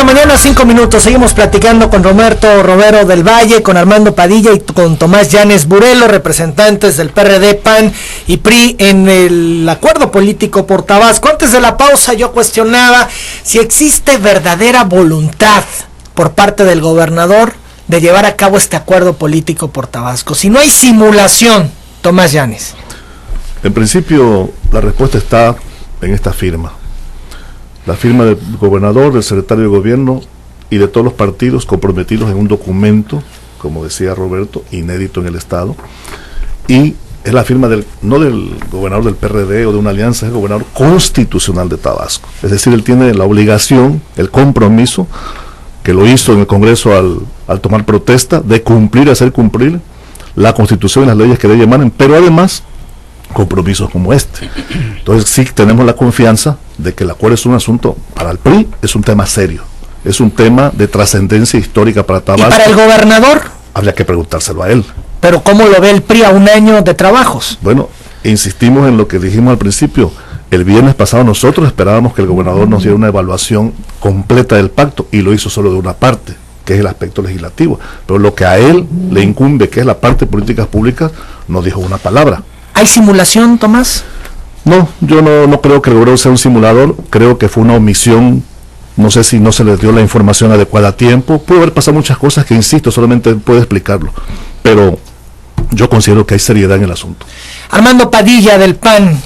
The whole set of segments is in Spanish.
mañana, 5 minutos. Seguimos platicando con Roberto Robero del Valle, con Armando Padilla y con Tomás Llanes Burelo, representantes del PRD, PAN y PRI en el acuerdo político por Tabasco. Antes de la pausa yo cuestionaba si existe verdadera voluntad por parte del gobernador de llevar a cabo este acuerdo político por Tabasco. Si no hay simulación, Tomás Llanes. En principio, la respuesta está en esta firma. La firma del gobernador, del secretario de gobierno y de todos los partidos comprometidos en un documento, como decía Roberto, inédito en el Estado. Y es la firma no del gobernador del PRD o de una alianza, es el gobernador constitucional de Tabasco. Es decir, él tiene la obligación, el compromiso, que lo hizo en el Congreso al tomar protesta, de cumplir, hacer cumplir la Constitución y las leyes que de ella emanen, pero además compromisos como este. Entonces sí tenemos la confianza de que el acuerdo es un asunto, para el PRI es un tema serio, es un tema de trascendencia histórica para Tabasco. ¿Y para el gobernador? Habría que preguntárselo a él. Pero ¿cómo lo ve el PRI a un año de trabajos? Bueno, insistimos en lo que dijimos al principio. El viernes pasado nosotros esperábamos que el gobernador nos diera una evaluación completa del pacto y lo hizo solo de una parte, que es el aspecto legislativo. Pero lo que a él le incumbe, que es la parte de políticas públicas, no dijo una palabra. ¿Hay simulación, Tomás? No, yo no creo que el gobernador sea un simulador, creo que fue una omisión, no sé si no se le dio la información adecuada a tiempo, puede haber pasado muchas cosas que, insisto, solamente él puede explicarlo, pero yo considero que hay seriedad en el asunto. Armando Padilla del PAN,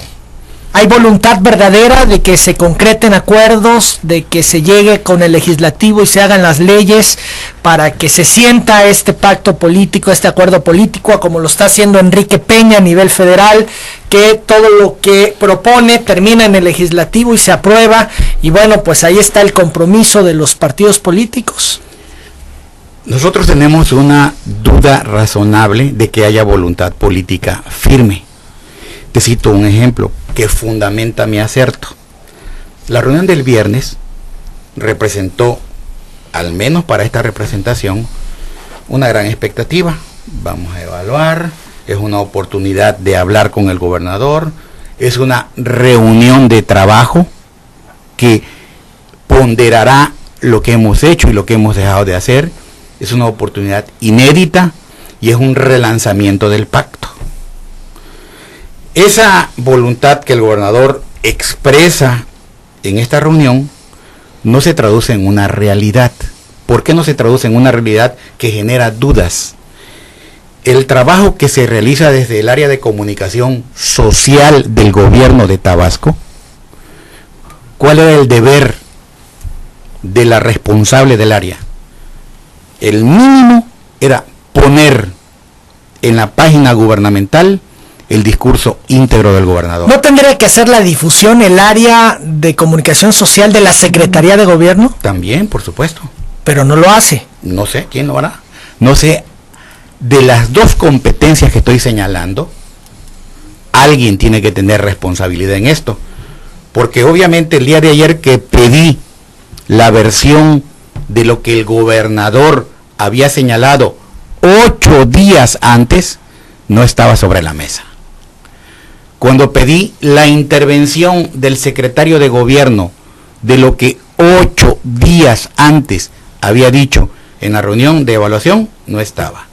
¿hay voluntad verdadera de que se concreten acuerdos, de que se llegue con el legislativo y se hagan las leyes para que se sienta este pacto político, este acuerdo político, como lo está haciendo Enrique Peña a nivel federal, que todo lo que propone termina en el legislativo y se aprueba? Y bueno, pues ahí está el compromiso de los partidos políticos. Nosotros tenemos una duda razonable de que haya voluntad política firme. Te cito un ejemplo que fundamenta mi acerto. La reunión del viernes representó, al menos para esta representación, una gran expectativa. Vamos a evaluar, es una oportunidad de hablar con el gobernador, es una reunión de trabajo que ponderará lo que hemos hecho y lo que hemos dejado de hacer. Es una oportunidad inédita y es un relanzamiento del pacto. Esa voluntad que el gobernador expresa en esta reunión no se traduce en una realidad. ¿Por qué no se traduce en una realidad que genera dudas? El trabajo que se realiza desde el área de comunicación social del gobierno de Tabasco, ¿cuál era el deber de la responsable del área? El mínimo era poner en la página gubernamental el discurso íntegro del gobernador. ¿No tendría que hacer la difusión el área de comunicación social de la Secretaría de Gobierno? También, por supuesto. Pero no lo hace. No sé quién lo hará. No sé, de las dos competencias que estoy señalando, alguien tiene que tener responsabilidad en esto. Porque obviamente el día de ayer que pedí la versión de lo que el gobernador había señalado 8 días antes, no estaba sobre la mesa. Cuando pedí la intervención del secretario de gobierno de lo que 8 días antes había dicho en la reunión de evaluación, no estaba.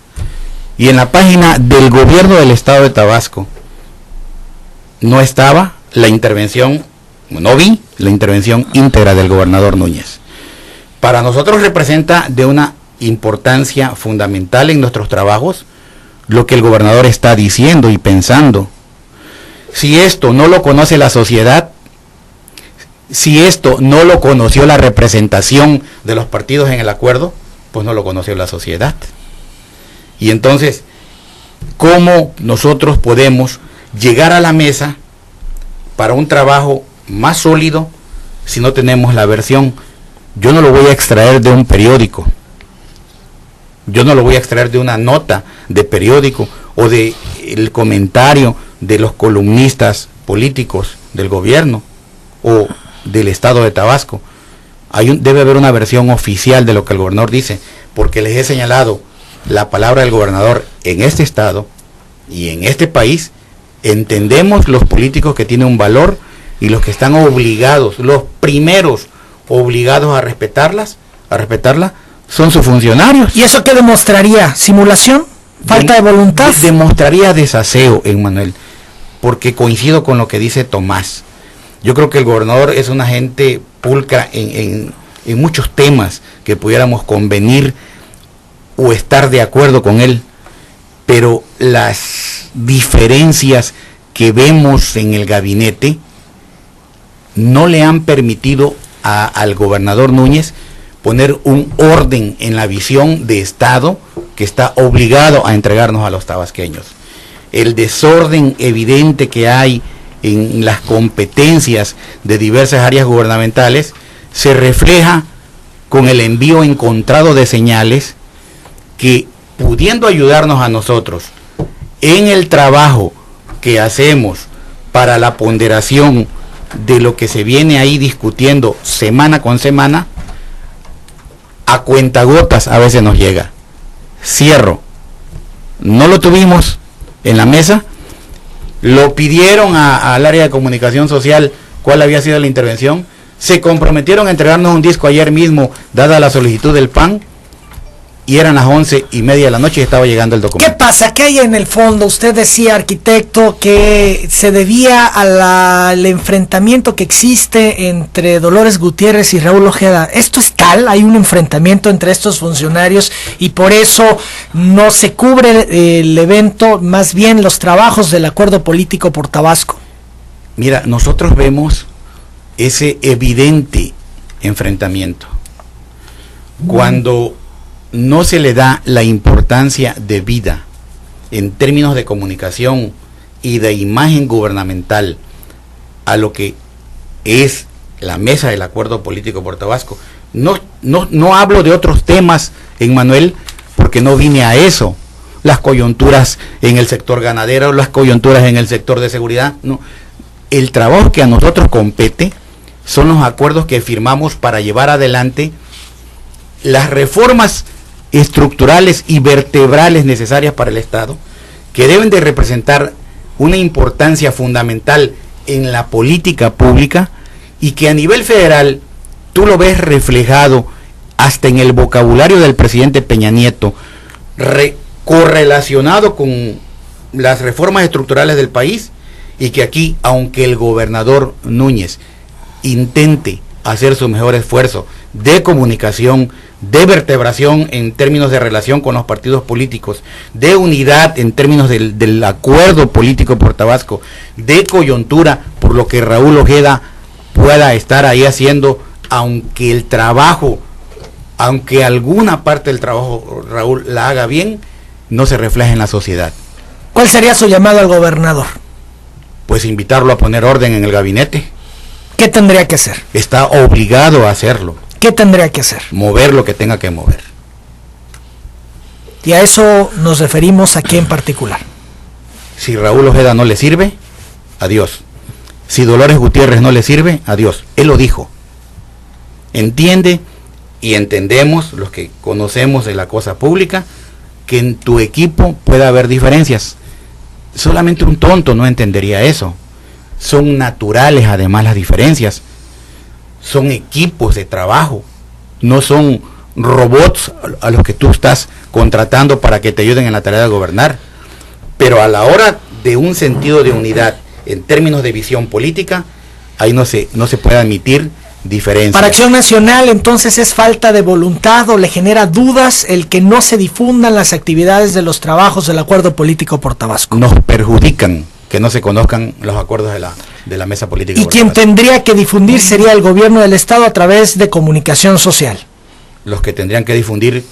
Y en la página del gobierno del estado de Tabasco no estaba la intervención, no vi la intervención íntegra del gobernador Núñez. Para nosotros representa de una importancia fundamental en nuestros trabajos lo que el gobernador está diciendo y pensando. Si esto no lo conoce la sociedad, si esto no lo conoció la representación de los partidos en el acuerdo, pues no lo conoció la sociedad. Y entonces, ¿cómo nosotros podemos llegar a la mesa para un trabajo más sólido si no tenemos la versión? Yo no lo voy a extraer de un periódico, yo no lo voy a extraer de una nota de periódico o de el comentario de los columnistas políticos del gobierno o del estado de Tabasco. Debe haber una versión oficial de lo que el gobernador dice, porque les he señalado la palabra del gobernador en este estado y en este país. Entendemos los políticos que tienen un valor y los que están obligados, los primeros obligados a respetarlas, a respetarla, son sus funcionarios. ¿Y eso qué demostraría? ¿Simulación? ¿Falta de voluntad? Demostraría desaseo, Emmanuel, porque coincido con lo que dice Tomás. Yo creo que el gobernador es una gente pulcra en muchos temas que pudiéramos convenir o estar de acuerdo con él, pero las diferencias que vemos en el gabinete no le han permitido al gobernador Núñez poner un orden en la visión de Estado que está obligado a entregarnos a los tabasqueños. El desorden evidente que hay en las competencias de diversas áreas gubernamentales se refleja con el envío encontrado de señales que, pudiendo ayudarnos a nosotros en el trabajo que hacemos para la ponderación de lo que se viene ahí discutiendo semana con semana, a cuentagotas a veces nos llega. Cierro. No lo tuvimos en la mesa, lo pidieron al área de comunicación social cuál había sido la intervención, se comprometieron a entregarnos un disco ayer mismo, dada la solicitud del PAN, y eran las 11:30 de la noche y estaba llegando el documento. ¿Qué pasa? ¿Qué hay en el fondo? Usted decía, arquitecto, que se debía al enfrentamiento que existe entre Dolores Gutiérrez y Raúl Ojeda. ¿Esto es tal? ¿Hay un enfrentamiento entre estos funcionarios y por eso no se cubre el evento, más bien los trabajos del acuerdo político por Tabasco? Mira, nosotros vemos ese evidente enfrentamiento cuando no se le da la importancia debida en términos de comunicación y de imagen gubernamental a lo que es la mesa del acuerdo político por Tabasco. No hablo de otros temas, Emmanuel, porque no vine a eso. Las coyunturas en el sector ganadero, las coyunturas en el sector de seguridad, no. El trabajo que a nosotros compete son los acuerdos que firmamos para llevar adelante las reformas estructurales y vertebrales necesarias para el Estado, que deben de representar una importancia fundamental en la política pública y que a nivel federal tú lo ves reflejado hasta en el vocabulario del presidente Peña Nieto, correlacionado con las reformas estructurales del país, y que aquí, aunque el gobernador Núñez intente hacer su mejor esfuerzo de comunicación, de vertebración en términos de relación con los partidos políticos, de unidad en términos del acuerdo político por Tabasco, de coyuntura por lo que Raúl Ojeda pueda estar ahí haciendo, aunque el trabajo, aunque alguna parte del trabajo Raúl la haga bien, no se refleja en la sociedad. ¿Cuál sería su llamado al gobernador? Pues invitarlo a poner orden en el gabinete. ¿Qué tendría que hacer? Está obligado a hacerlo. ¿Qué tendría que hacer? Mover lo que tenga que mover. ¿Y a eso nos referimos a qué en particular? Si Raúl Ojeda no le sirve, adiós. Si Dolores Gutiérrez no le sirve, adiós. Él lo dijo. Entiende y entendemos, los que conocemos de la cosa pública, que en tu equipo puede haber diferencias. Solamente un tonto no entendería eso. Son naturales además las diferencias. Son equipos de trabajo, no son robots a los que tú estás contratando para que te ayuden en la tarea de gobernar. Pero a la hora de un sentido de unidad en términos de visión política, ahí no se puede admitir diferencias. Para Acción Nacional, entonces, ¿es falta de voluntad o le genera dudas el que no se difundan las actividades de los trabajos del acuerdo político por Tabasco? Nos perjudican que no se conozcan los acuerdos de la mesa política. Y quien tendría que difundir sería el gobierno del Estado a través de comunicación social. Los que tendrían que difundir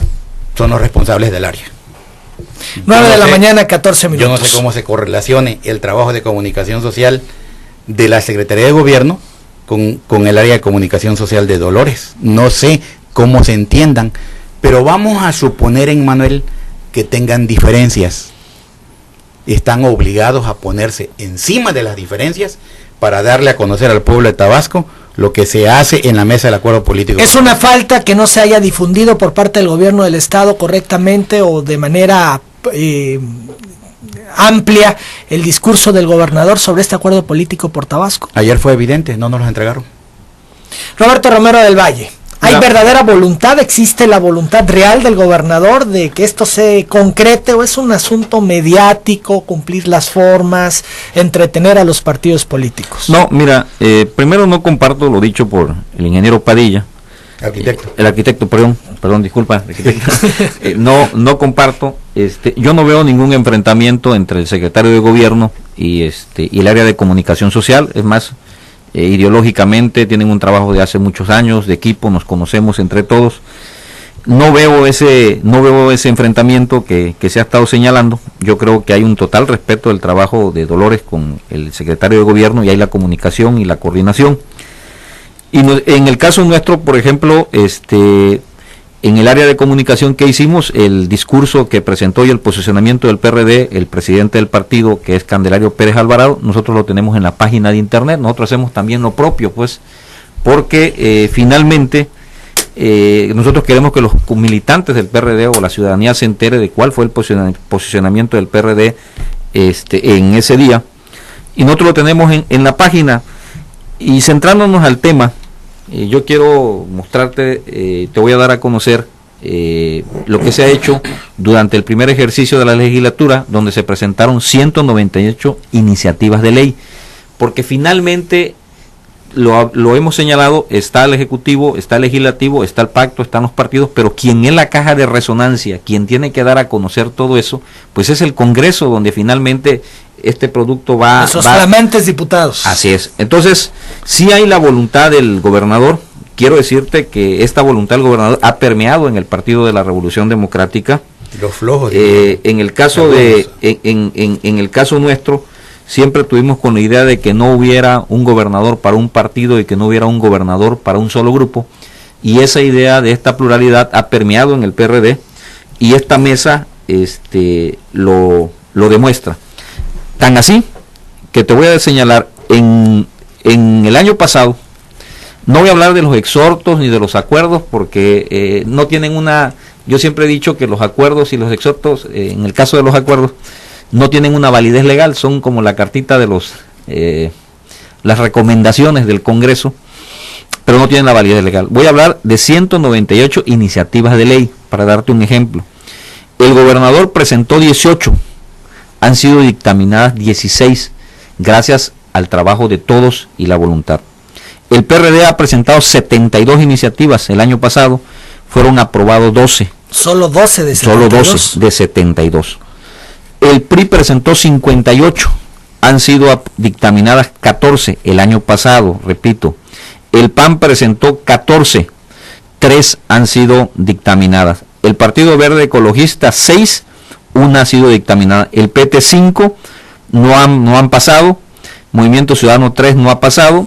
son los responsables del área. 9 de la mañana, 14 minutos. Yo no sé cómo se correlacione el trabajo de comunicación social de la Secretaría de Gobierno con el área de comunicación social de Dolores. No sé cómo se entiendan, pero vamos a suponer, Emmanuel, que tengan diferencias. Están obligados a ponerse encima de las diferencias para darle a conocer al pueblo de Tabasco lo que se hace en la mesa del acuerdo político. ¿Es una falta que no se haya difundido por parte del gobierno del Estado correctamente o de manera amplia el discurso del gobernador sobre este acuerdo político por Tabasco? Ayer fue evidente, no nos los entregaron. Roberto Romero del Valle, ¿Hay verdadera voluntad? ¿Existe la voluntad real del gobernador de que esto se concrete o es un asunto mediático, cumplir las formas, entretener a los partidos políticos? No, mira, primero no comparto lo dicho por el ingeniero Padilla. El arquitecto, perdón, disculpa, arquitecto. No comparto, yo no veo ningún enfrentamiento entre el secretario de gobierno y el área de comunicación social. Es más, ideológicamente tienen un trabajo de hace muchos años, de equipo, nos conocemos entre todos. No veo ese enfrentamiento que se ha estado señalando. Yo creo que hay un total respeto del trabajo de Dolores con el secretario de gobierno y hay la comunicación y la coordinación. Y en el caso nuestro, por ejemplo, en el área de comunicación que hicimos, el discurso que presentó y el posicionamiento del PRD, el presidente del partido, que es Candelario Pérez Alvarado, nosotros lo tenemos en la página de internet. Nosotros hacemos también lo propio, pues, porque finalmente nosotros queremos que los militantes del PRD o la ciudadanía se entere de cuál fue el posicionamiento del PRD en ese día. Y nosotros lo tenemos en la página. Y centrándonos al tema, yo quiero mostrarte, te voy a dar a conocer lo que se ha hecho durante el primer ejercicio de la legislatura, donde se presentaron 198 iniciativas de ley, porque finalmente lo hemos señalado, está el Ejecutivo, está el Legislativo, está el Pacto, están los partidos, pero quien es la caja de resonancia, quien tiene que dar a conocer todo eso, pues es el Congreso, donde finalmente este producto va... Esos flamantes diputados. Así es. Entonces, sí hay la voluntad del gobernador. Quiero decirte que esta voluntad del gobernador ha permeado en el Partido de la Revolución Democrática. Los flojos. En el caso en el caso nuestro, siempre tuvimos con la idea de que no hubiera un gobernador para un partido y que no hubiera un gobernador para un solo grupo. Y esa idea de esta pluralidad ha permeado en el PRD y esta mesa lo demuestra. Tan así que te voy a señalar, en el año pasado, no voy a hablar de los exhortos ni de los acuerdos porque no tienen yo siempre he dicho que los acuerdos y los exhortos, en el caso de los acuerdos, no tienen una validez legal, son como la cartita de las recomendaciones del Congreso, pero no tienen la validez legal. Voy a hablar de 198 iniciativas de ley, para darte un ejemplo. El gobernador presentó 18, han sido dictaminadas 16, gracias al trabajo de todos y la voluntad. El PRD ha presentado 72 iniciativas el año pasado, fueron aprobados 12. Solo 12 de 72. Solo 12 de 72. El PRI presentó 58, han sido dictaminadas 14 el año pasado, repito. El PAN presentó 14, 3 han sido dictaminadas. El Partido Verde Ecologista 6, una ha sido dictaminada. El PT 5 no han pasado. Movimiento Ciudadano 3 no ha pasado.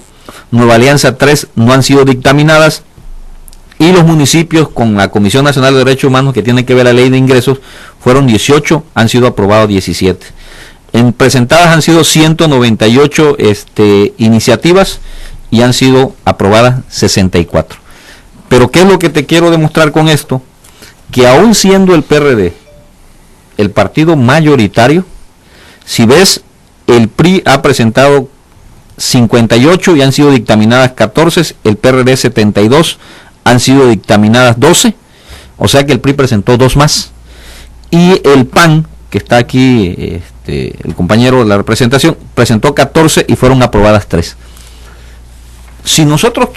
Nueva Alianza 3 no han sido dictaminadas. Y los municipios con la Comisión Nacional de Derechos Humanos, que tiene que ver la ley de ingresos, fueron 18, han sido aprobados 17. Presentadas han sido 198 iniciativas y han sido aprobadas 64. Pero ¿qué es lo que te quiero demostrar con esto? Que aún siendo el PRD el partido mayoritario, si ves, el PRI ha presentado 58 y han sido dictaminadas 14, el PRD 72, han sido dictaminadas 12, o sea que el PRI presentó 2 más. Y el PAN, que está aquí, el compañero de la representación, presentó 14 y fueron aprobadas 3. Si nosotros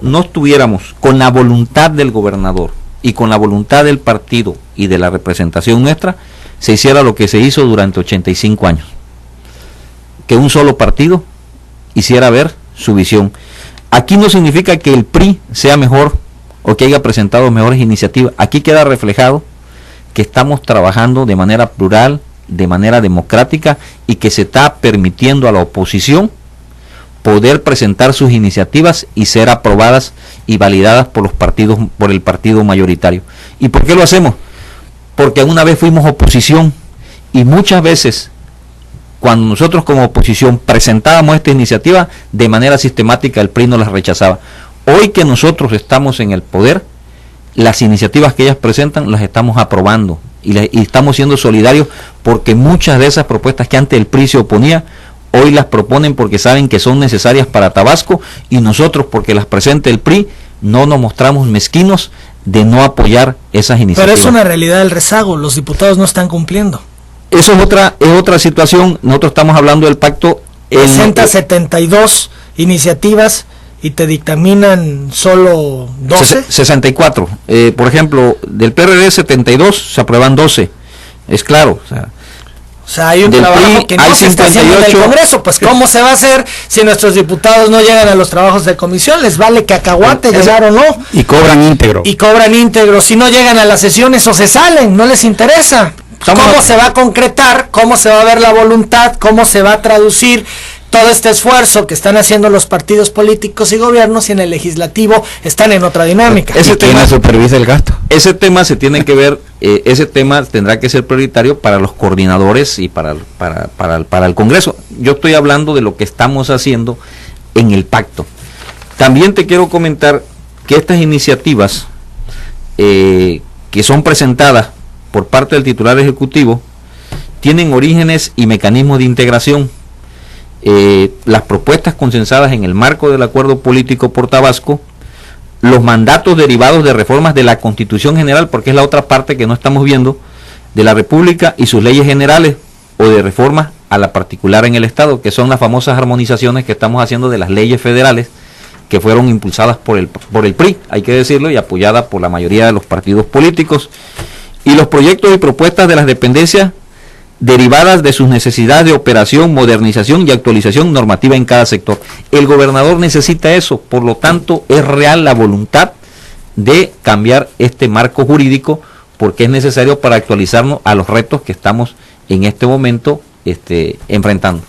no estuviéramos con la voluntad del gobernador y con la voluntad del partido y de la representación nuestra, se hiciera lo que se hizo durante 85 años. Que un solo partido hiciera ver su visión. Aquí no significa que el PRI sea mejor o que haya presentado mejores iniciativas. Aquí queda reflejado que estamos trabajando de manera plural, de manera democrática y que se está permitiendo a la oposición poder presentar sus iniciativas y ser aprobadas y validadas por el partido mayoritario. ¿Y por qué lo hacemos? Porque una vez fuimos oposición y muchas veces cuando nosotros como oposición presentábamos esta iniciativa, de manera sistemática el PRI nos las rechazaba. Hoy que nosotros estamos en el poder, las iniciativas que ellas presentan las estamos aprobando y estamos siendo solidarios porque muchas de esas propuestas que antes el PRI se oponía, hoy las proponen porque saben que son necesarias para Tabasco y nosotros porque las presenta el PRI no nos mostramos mezquinos de no apoyar esas iniciativas. Pero es una realidad el rezago, los diputados no están cumpliendo. Eso es otra situación. Nosotros estamos hablando del pacto. 72 iniciativas y te dictaminan solo 12. 64. Por ejemplo, del PRD 72 se aprueban 12. Es claro. O sea, hay un trabajo que no se está haciendo en el Congreso. Pues ¿cómo se va a hacer si nuestros diputados no llegan a los trabajos de comisión? Les vale cacahuate llegar o no. Y cobran íntegro. Si no llegan a las sesiones o se salen, no les interesa. ¿Cómo se va a concretar? ¿Cómo se va a ver la voluntad? ¿Cómo se va a traducir todo este esfuerzo que están haciendo los partidos políticos y gobiernos, y en el legislativo están en otra dinámica? ¿Quién supervisa el gasto? Ese tema se tiene que ver, ese tema tendrá que ser prioritario para los coordinadores y para el Congreso. Yo estoy hablando de lo que estamos haciendo en el pacto. También te quiero comentar que estas iniciativas que son presentadas por parte del titular ejecutivo tienen orígenes y mecanismos de integración. Las propuestas consensadas en el marco del acuerdo político por Tabasco, los mandatos derivados de reformas de la Constitución General, porque es la otra parte que no estamos viendo, de la República y sus leyes generales, o de reformas a la particular en el Estado, que son las famosas armonizaciones que estamos haciendo de las leyes federales, que fueron impulsadas por el PRI, hay que decirlo, y apoyadas por la mayoría de los partidos políticos, y los proyectos y propuestas de las dependencias derivadas de sus necesidades de operación, modernización y actualización normativa en cada sector. El gobernador necesita eso, por lo tanto es real la voluntad de cambiar este marco jurídico, porque es necesario para actualizarnos a los retos que estamos en este momento enfrentando.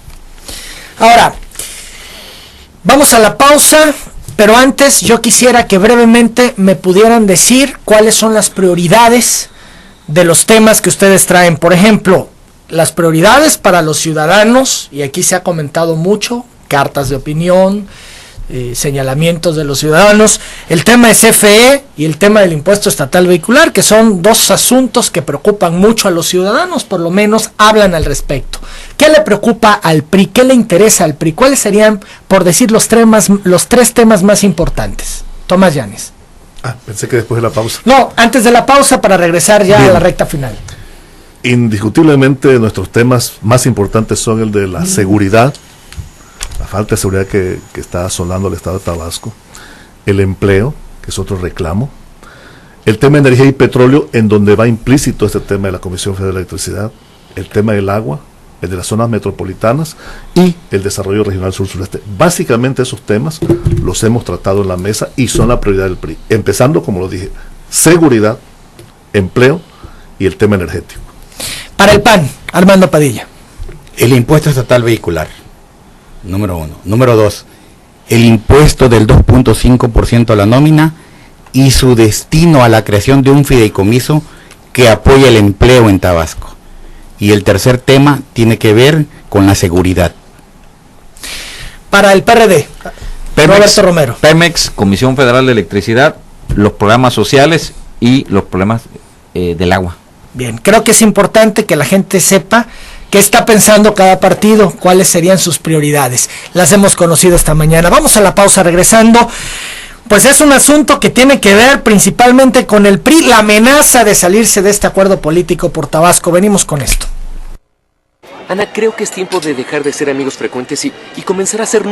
Ahora, vamos a la pausa, pero antes yo quisiera que brevemente me pudieran decir cuáles son las prioridades de los temas que ustedes traen. Por ejemplo, las prioridades para los ciudadanos, y aquí se ha comentado mucho, cartas de opinión, señalamientos de los ciudadanos, el tema de CFE y el tema del impuesto estatal vehicular, que son dos asuntos que preocupan mucho a los ciudadanos, por lo menos hablan al respecto. ¿Qué le preocupa al PRI? ¿Qué le interesa al PRI? ¿Cuáles serían, por decir, los tres temas más importantes? Tomás Llanes. Pensé que después de la pausa. No, antes de la pausa, para regresar ya a la recta final. Indiscutiblemente nuestros temas más importantes son el de la seguridad, la falta de seguridad que está asolando el estado de Tabasco, el empleo, que es otro reclamo, el tema de energía y petróleo, en donde va implícito este tema de la Comisión Federal de Electricidad, el tema del agua, el de las zonas metropolitanas y el desarrollo regional sur-sureste. Básicamente esos temas los hemos tratado en la mesa y son la prioridad del PRI, empezando, como lo dije, seguridad, empleo y el tema energético. Para el PAN, Armando Padilla. El impuesto estatal vehicular, número 1. Número 2, el impuesto del 2.5% a la nómina y su destino a la creación de un fideicomiso que apoye el empleo en Tabasco. Y el tercer tema tiene que ver con la seguridad. Para el PRD, Roberto Romero. Pemex, Comisión Federal de Electricidad, los programas sociales y los problemas del agua. Bien, creo que es importante que la gente sepa qué está pensando cada partido, cuáles serían sus prioridades. Las hemos conocido esta mañana. Vamos a la pausa, regresando. Pues es un asunto que tiene que ver principalmente con el PRI, la amenaza de salirse de este acuerdo político por Tabasco. Venimos con esto. Ana, creo que es tiempo de dejar de ser amigos frecuentes y comenzar a ser